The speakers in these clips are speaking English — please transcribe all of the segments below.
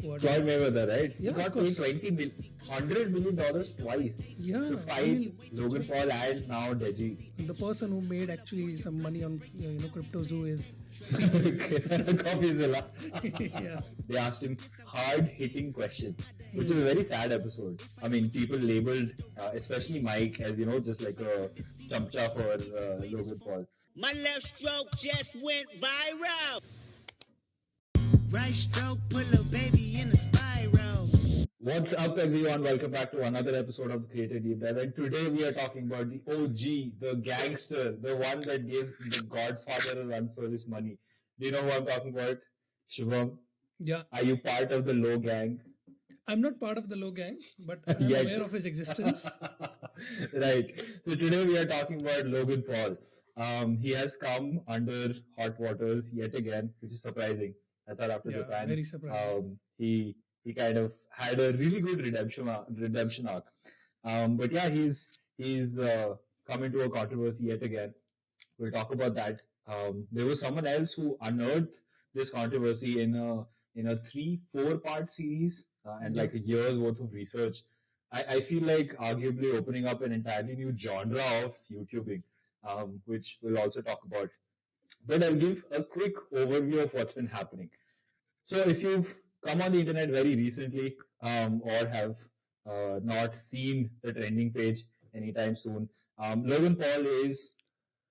Floyd Mayweather, right? He Yeah, of got paid course. 20 mil, $100 million twice to Yeah, I fight mean, Logan Paul and now Deji. the person who made actually some money on CryptoZoo is speaking. coffeezilla. Yeah. They asked him hard-hitting questions, which is a very sad episode. I mean, people labeled, especially Mike, as just like a chamcha for Logan Paul. My left stroke just went viral. Right stroke put a baby in a spiral. What's up, everyone? Welcome back to another episode of the Creator Deep Dive. And today we are talking about the OG, the gangster, the one that gives the Godfather a run for his money. Do you know who I'm talking about? Shubham, Yeah. are you part of the Low Gang? I'm not part of the Low Gang, but I'm Yet. aware of his existence. Right. So today we are talking about Logan Paul. He has come under hot waters yet again, which is surprising. I thought after Yeah, Japan, very surprising. he kind of had a really good redemption arc. But yeah, he's come into a controversy yet again. We'll talk about that. There was someone else who unearthed this controversy in a 3-4 part series and like a year's worth of research. I feel like arguably opening up an entirely new genre of YouTubing, which we'll also talk about. But I'll give a quick overview of what's been happening. So if you've come on the internet very recently or have not seen the trending page anytime soon, Logan Paul is,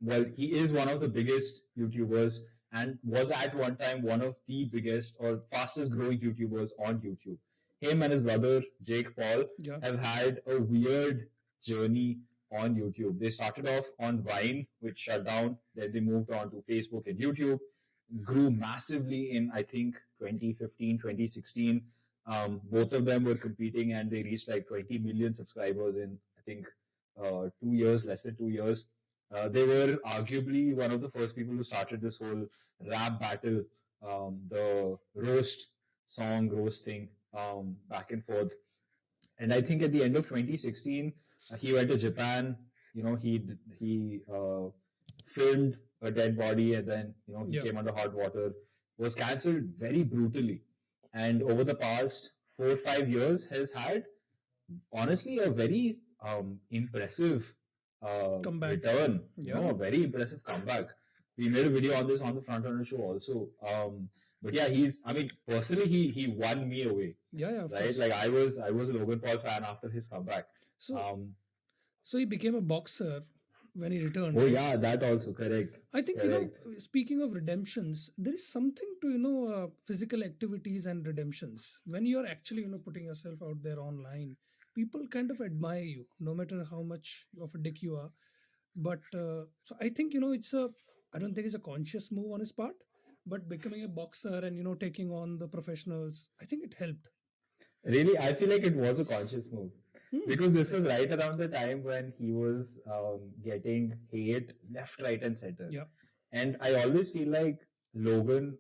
well, he is one of the biggest YouTubers and was at one time one of the biggest or fastest growing YouTubers on YouTube. Him and his brother Jake Paul Yeah. have had a weird journey on YouTube. They started off on Vine, which shut down. Then they moved on to Facebook and YouTube. Grew massively in, I think, 2015, 2016. Both of them were competing and they reached like 20 million subscribers in, I think, 2 years, less than 2 years. They were arguably one of the first people who started this whole rap battle, the roast thing, back and forth. And I think at the end of 2016, he went to Japan. He filmed a dead body, and then he came under hot water. Was cancelled very brutally, and over the past 4 or 5 years has had honestly a very impressive Comeback. return. Yeah. A very impressive comeback. We made a video on this on the Front Runner show also. But yeah, personally, he won me away. Yeah, of Right? course. Like I was a Logan Paul fan after his comeback. So, so he became a boxer when he returned. Oh right? yeah, that also correct. I think Correct. speaking of redemptions, there is something to physical activities and redemptions. When you are actually putting yourself out there online, people kind of admire you, no matter how much of a dick you are. But so I think it's a. I don't think it's a conscious move on his part, but becoming a boxer and taking on the professionals, I think it helped. Really, I feel like it was a conscious move Hmm. because this was right around the time when he was getting hate left, right, and center. Yeah. And I always feel like Logan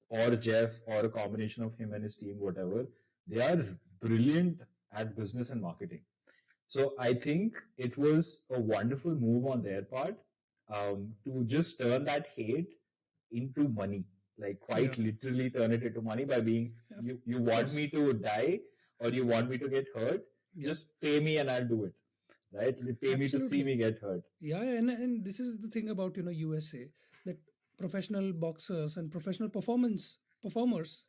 or Jeff or a combination of him and his team, whatever, they are brilliant at business and marketing. So I think it was a wonderful move on their part to just turn that hate into money, like quite literally turn it into money by being, you want me to die or you want me to get hurt, just pay me and I'll do it, right? Pay me to see Absolutely. me get hurt. Yeah, and this is the thing about USA, that professional boxers and professional performers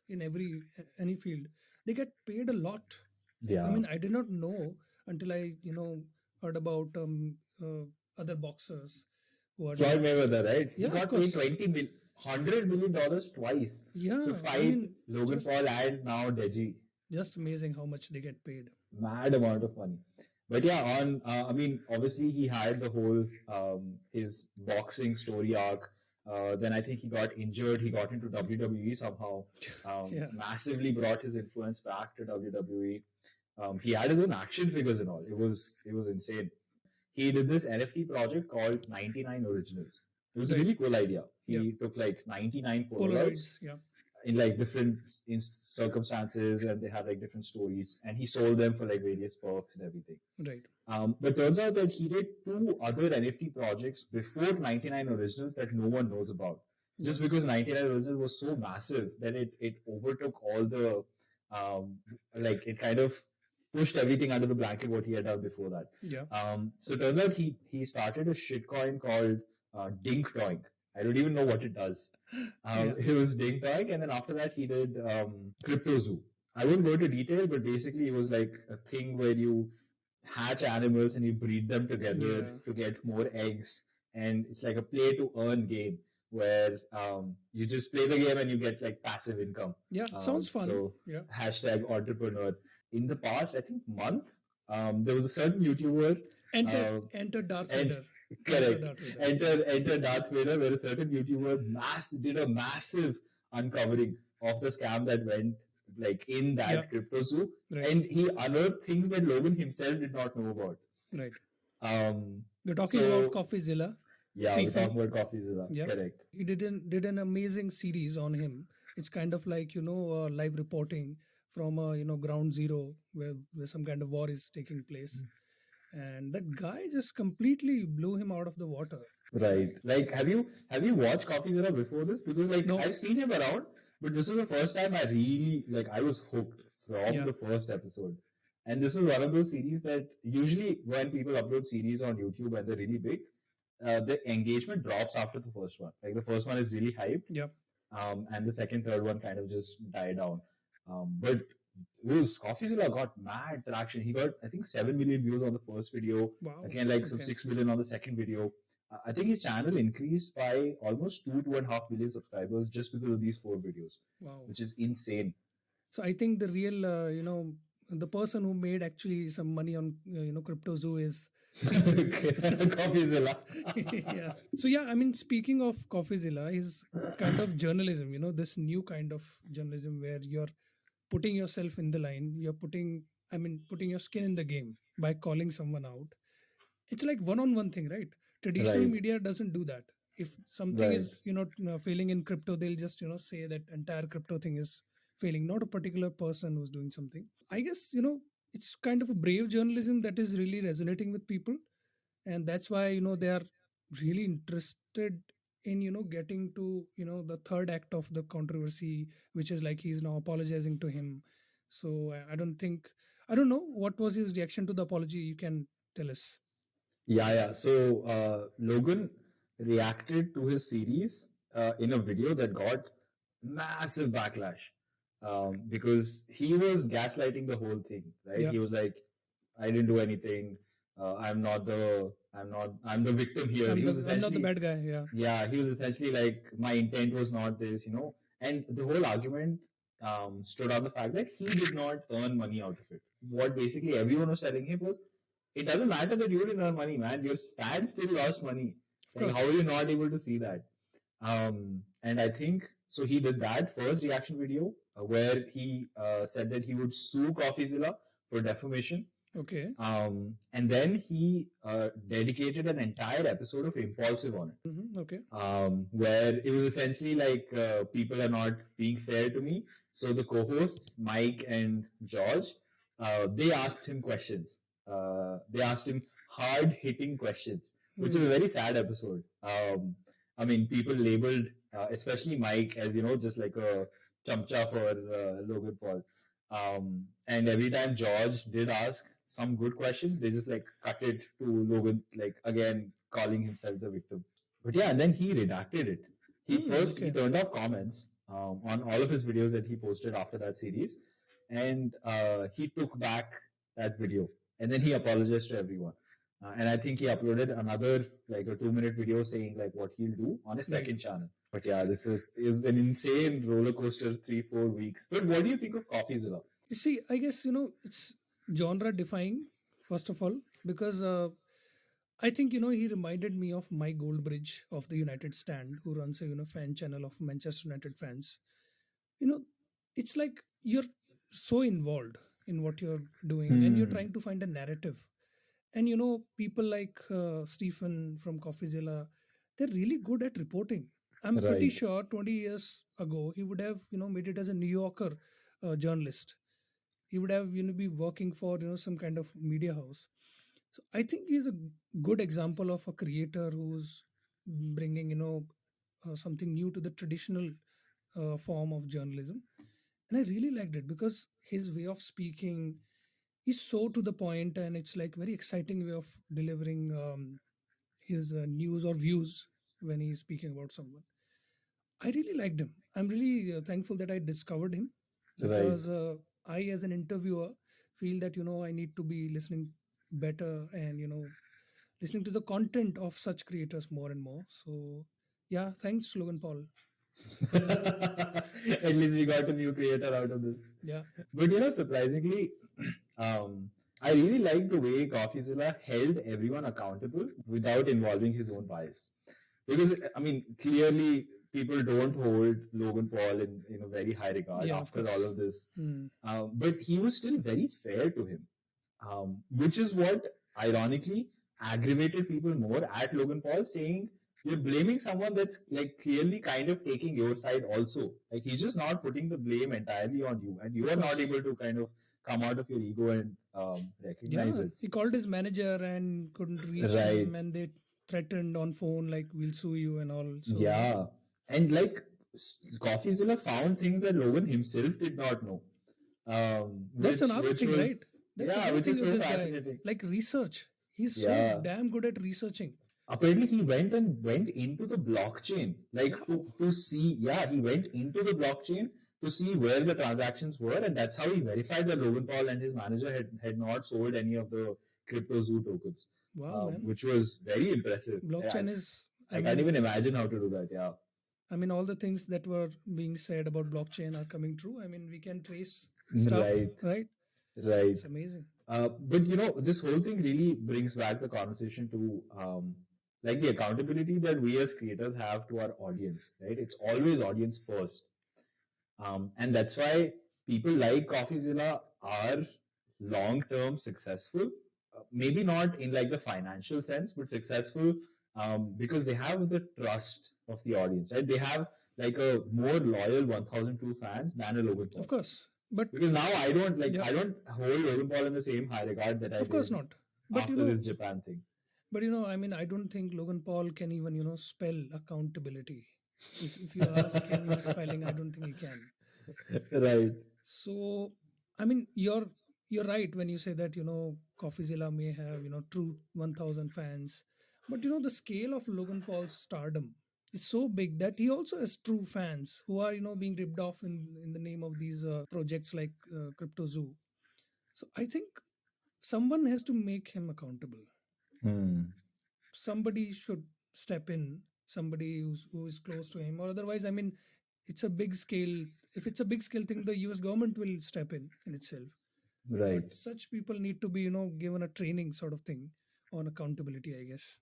in any field, they get paid a lot. Yeah. I mean, I did not know until I heard about other boxers who are Floyd Mayweather, right? Yeah, He of got paid course. $100 million twice Yeah, to I fight mean, it's Logan just Paul and now Deji. just amazing how much they get paid. Mad amount of money. But yeah, obviously he had the whole his boxing story arc. Then I think he got injured. He got into WWE somehow. Yeah. Massively brought his influence back to WWE. He had his own action figures and all. It was insane. He did this NFT project called 99 Originals. It was a really cool idea. He took like 99 Polaroids Yeah. in like different circumstances, and they had like different stories, and he sold them for like various perks and everything. Right. But turns out that he did 2 other NFT projects before 99 Originals that no one knows about. Just because 99 Originals was so massive that it overtook all the um, like it kind of pushed everything under the blanket what he had done before that. Yeah. So it turns out he started a shitcoin called Dink Doink. I don't even know what it does. Yeah. It was Dink Doink, and then after that he did CryptoZoo. I won't go into detail, but basically it was like a thing where you hatch animals and you breed them together Yeah. to get more eggs, and it's like a play to earn game where you just play the game and you get like passive income. Yeah. Sounds fun. So Yeah. hashtag entrepreneur. In the past, I think month, there was a certain YouTuber. Enter Darth And Vader. correct. Darth Vader. Enter Darth Vader, where a certain YouTuber did a massive uncovering of the scam that went like in that Yeah. crypto zoo, Right. and he unearthed things that Logan himself did not know about. Right. Um, We're talking so about CoffeeZilla. yeah, we're Stephen. talking about coffeezilla. Yeah. Correct. He did an amazing series on him. It's kind of like live reporting from ground zero where some kind of war is taking place, and that guy just completely blew him out of the water. Right. Like, have you watched CoffeeZilla before this? Because like No. I've seen him around, but this was the first time I really like I was hooked from Yeah. the first episode. And this was one of those series that usually when people upload series on YouTube and they're really big, the engagement drops after the first one. Like the first one is really hype, Yeah. and the second, third one kind of just died down. But it was CoffeeZilla got mad traction. He got I think 7 million views on the first video. Wow. Again, like some Okay. 6 million on the second video. I think his channel increased by almost 2.5 million subscribers just because of these 4 videos, Wow. which is insane. So I think the real, the person who made actually some money on CryptoZoo is CoffeeZilla. yeah. So yeah, I mean, speaking of CoffeeZilla, is kind of journalism. This new kind of journalism where you're putting yourself in the line. You're putting your skin in the game by calling someone out. It's like one-on-one thing, right? Traditional Right. media doesn't do that. If something Right. is failing in crypto, they'll just say that entire crypto thing is failing, not a particular person who's doing something. I guess it's kind of a brave journalism that is really resonating with people, and that's why they are really interested in getting to the third act of the controversy, which is like he's now apologizing to him. So I don't know what was his reaction to the apology. You can tell us. Yeah. So Logan reacted to his series in a video that got massive backlash because he was gaslighting the whole thing, right? Yeah. He was like, "I didn't do anything. I'm the victim here." I'm He was not the essentially, bad guy. Yeah. yeah, he was essentially like, "My intent was not this," And the whole argument stood on the fact that he did not earn money out of it. What basically everyone was telling him was, it doesn't matter that you didn't earn money, man. Your fans still lost money. Of Like, course. how are you not able to see that? And I think so. He did that first reaction video where he said that he would sue CoffeeZilla for defamation. Okay. And then he dedicated an entire episode of Impulsive on it, Okay. where it was essentially like people are not being fair to me. So the co-hosts, Mike and George, they asked him questions. They asked him hard-hitting questions, which is a very sad episode. I mean, people labeled, especially Mike, as just like a chamcha for Logan Paul. And every time George did ask some good questions, they just like cut it to Logan, like again calling himself the victim. But yeah, and then he redacted it. He okay. turned off comments on all of his videos that he posted after that series, and he took back that video, and then he apologized to everyone. And I think he uploaded another like a 2-minute video saying like what he'll do on his second channel. But yeah, this is an insane roller coaster 3-4 weeks. But what do you think of CoffeeZilla? You see, I guess it's genre defying first of all, because I think he reminded me of Mike Goldbridge of the United Stand, who runs a fan channel of Manchester United fans. It's like you're so involved in what you're doing, and you're trying to find a narrative. And people like Stephen from CoffeeZilla, they're really good at reporting. I'm pretty Right. sure 20 years ago he would have made it as a New Yorker journalist. He would have be working for some kind of media house. So I think he's a good example of a creator who's bringing something new to the traditional form of journalism. And I really liked it because his way of speaking is so to the point, and it's like very exciting way of delivering his news or views when he's speaking about someone. I really liked him. I'm really thankful that I discovered him Right. because I, as an interviewer, feel that I need to be listening better and listening to the content of such creators more and more. So, yeah, thanks, Logan Paul. At least we got a new creator out of this. Yeah, But surprisingly, I really like the way CoffeeZilla held everyone accountable without involving his own bias. Because I mean, clearly people don't hold Logan Paul in a very high regard yeah, of after course. all of this. Hmm. But he was still very fair to him, which is what ironically aggravated people more at Logan Paul, saying you're blaming someone that's like clearly kind of taking your side also. Like he's just not putting the blame entirely on you, and you Of are not course. able to kind of come out of your ego and recognize Yeah, it. he called his manager and couldn't reach Right. him, and they threatened on phone like we'll sue you and all. So Yeah. And like CoffeeZilla found things that Logan himself did not know. that's another Which thing, right? was That's yeah, another which thing is with so this guy. fascinating. Like research. He's so Yeah. damn good at researching. Apparently he went into the blockchain like Wow. to see, yeah, he went into the blockchain to see where the transactions were, and that's how he verified that Logan Paul and his manager had not sold any of the CryptoZoo tokens, Wow, man. which was very impressive. Blockchain is, I can't even imagine how to do that. Yeah. I mean, all the things that were being said about blockchain are coming true. I mean, we can trace stuff, Right. right? Right. It's amazing. But this whole thing really brings back the conversation to like the accountability that we as creators have to our audience, right? It's always audience first. And that's why people like CoffeeZilla are long-term successful. Maybe not in like the financial sense, but successful because they have the trust of the audience, right? They have like a more loyal 1002 fans than a Logan Paul. Of course. But Because now I don't Yeah. I don't hold Logan Paul in the same high regard that I of course did not. But after his Japan thing. But I mean, I don't think Logan Paul can even spell accountability. If you ask him spelling, I don't think he can. Right. So, I mean, you're right when you say that CoffeeZilla may have true 1,000 fans, but the scale of Logan Paul's stardom is so big that he also has true fans who are being ripped off in the name of these projects like CryptoZoo. So I think someone has to make him accountable. Somebody should step in, somebody who is close to him, or otherwise, I mean, it's a big scale. If it's a big scale thing, the US government will step in itself. Right. But such people need to be given a training sort of thing on accountability, I guess.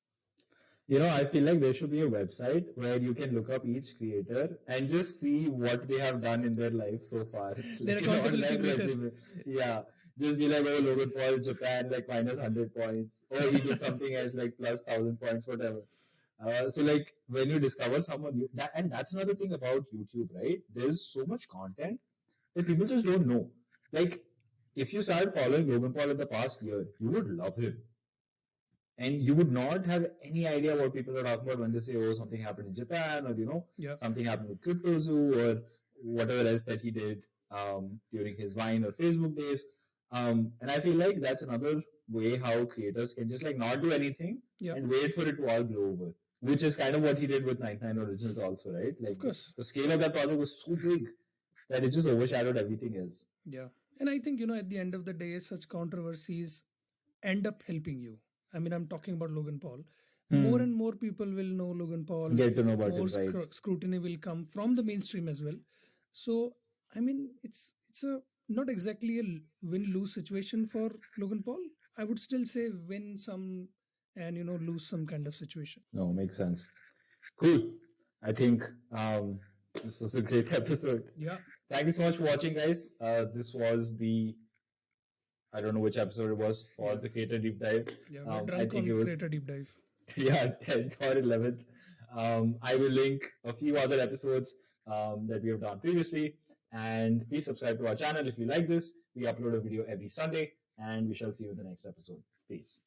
I feel like there should be a website where you can look up each creator and just see what they have done in their life so far. Their Like an accountability online meter. resume. Yeah. Just be like, oh, Logan Paul, Japan, like minus 100 points. Or he did something else, like plus 1,000 points, whatever. So, like, when you discover someone new, and that's another thing about YouTube, right? There's so much content that people just don't know. Like, if you started following Logan Paul in the past year, you would love him. And you would not have any idea what people are talking about when they say, oh, something happened in Japan, or, Yeah. something happened with CryptoZoo, or whatever else that he did during his Vine or Facebook days. And I feel like that's another way how creators can just like not do anything Yeah. and wait for it to all blow over, which is kind of what he did with 99 Originals also, right? Like, Of course. the scale of that project was so big that it just overshadowed everything else. Yeah. And I think, at the end of the day, such controversies end up helping you. I mean, I'm talking about Logan Paul. More and more people will know Logan Paul. Get to know about More him, right? scrutiny will come from the mainstream as well. So, I mean, it's a not exactly a win-lose situation for Logan Paul. I would still say win some and lose some kind of situation. No, makes sense. Cool. I think this was a great episode. Yeah. Thank you so much for watching, guys. This was I don't know which episode it was for the Creator Deep Dive. Yeah, we're I drunk think on it was Creator Deep Dive. yeah, 10th or 11th. I will link a few other episodes that we have done previously. And please subscribe to our channel if you like this. We upload a video every Sunday, and we shall see you in the next episode. Peace.